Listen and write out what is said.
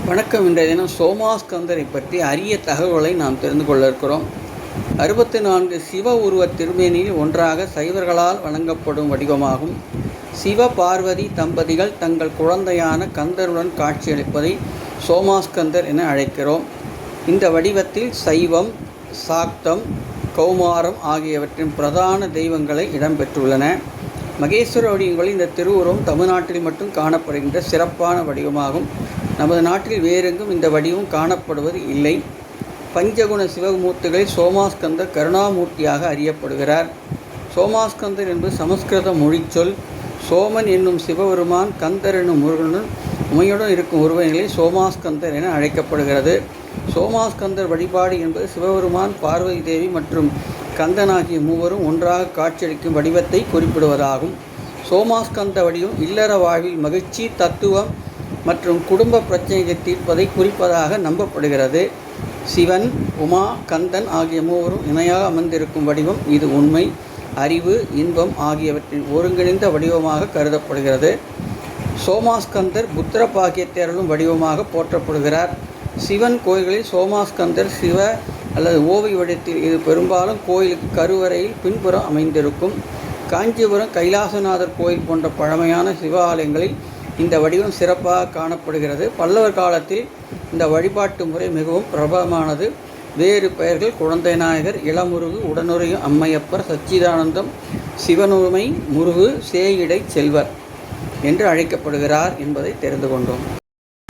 வணக்கம். இன்றைய தினம் சோமாஸ்கந்தரை பற்றி அரிய தகவல்களை நாம் தெரிந்து கொள்ள இருக்கிறோம். 64 சிவ உருவ திருமேனியில் ஒன்றாக சைவர்களால் வணங்கப்படும் வடிவமாகும். சிவ பார்வதி தம்பதிகள் தங்கள் குழந்தையான கந்தருடன் காட்சியளிப்பதை சோமாஸ்கந்தர் என அழைக்கிறோம். இந்த வடிவத்தில் சைவம், சாக்தம், கௌமாரம் ஆகியவற்றின் பிரதான தெய்வங்களை இடம்பெற்றுள்ளன. மகேஸ்வர வடிவங்களில் இந்த திருவுருவம் தமிழ்நாட்டில் மட்டும் காணப்படுகின்ற சிறப்பான வடிவமாகும். நமது நாட்டில் வேறெங்கும் இந்த வடிவம் காணப்படுவது இல்லை. பஞ்சகுண சிவமூர்த்திகளில் சோமாஸ்கந்தர் கருணாமூர்த்தியாக அறியப்படுகிறார். சோமாஸ்கந்தர் என்பது சமஸ்கிருத மொழிச்சொல். சோமன் என்னும் சிவபெருமான், கந்தர் என்னும் முருகனுடன் உமையுடன் இருக்கும் உருவங்களில் சோமாஸ்கந்தர் என அழைக்கப்படுகிறது. சோமாஸ்கந்தர் வழிபாடு என்பது சிவபெருமான், பார்வதி தேவி மற்றும் கந்தன் ஆகிய மூவரும் ஒன்றாக காட்சியளிக்கும் வடிவத்தை குறிப்பிடுவதாகும். சோமாஸ்கந்த வடிவம் இல்லற வாழ்வில் மகிழ்ச்சி, தத்துவம் மற்றும் குடும்ப பிரச்சனைகளை தீர்ப்பதை குறிப்பதாக நம்பப்படுகிறது. சிவன், உமா, கந்தன் ஆகிய மூவரும் இணையாக அமர்ந்திருக்கும் வடிவம் இது உண்மை, அறிவு, இன்பம் ஆகியவற்றின் ஒருங்கிணைந்த வடிவமாக கருதப்படுகிறது. சோமாஸ்கந்தர் புத்திர பாக்கியத்தை அருளும் வடிவமாக போற்றப்படுகிறார். சிவன் கோயில்களில் சோமாஸ்கந்தர் சிவ அல்லது ஓவி வடிவத்தில் இது பெரும்பாலும் கோயிலுக்கு கருவறையில் பின்புறம் அமைந்திருக்கும். காஞ்சிபுரம் கைலாசநாதர் கோயில் போன்ற பழமையான சிவ ஆலயங்களில் இந்த வடிவம் சிறப்பாக காணப்படுகிறது. பல்லவர் காலத்தில் இந்த வழிபாட்டு முறை மிகவும் பிரபலமானது. வேறு பெயர்கள் குழந்தை நாயகர், இளமுருகு, உடனுறையும் அம்மையப்பர், சச்சிதானந்தம், சிவனுரிமை, முருகு, சேயிடை செல்வர் என்று அழைக்கப்படுகிறார் என்பதை தெரிந்து கொண்டோம்.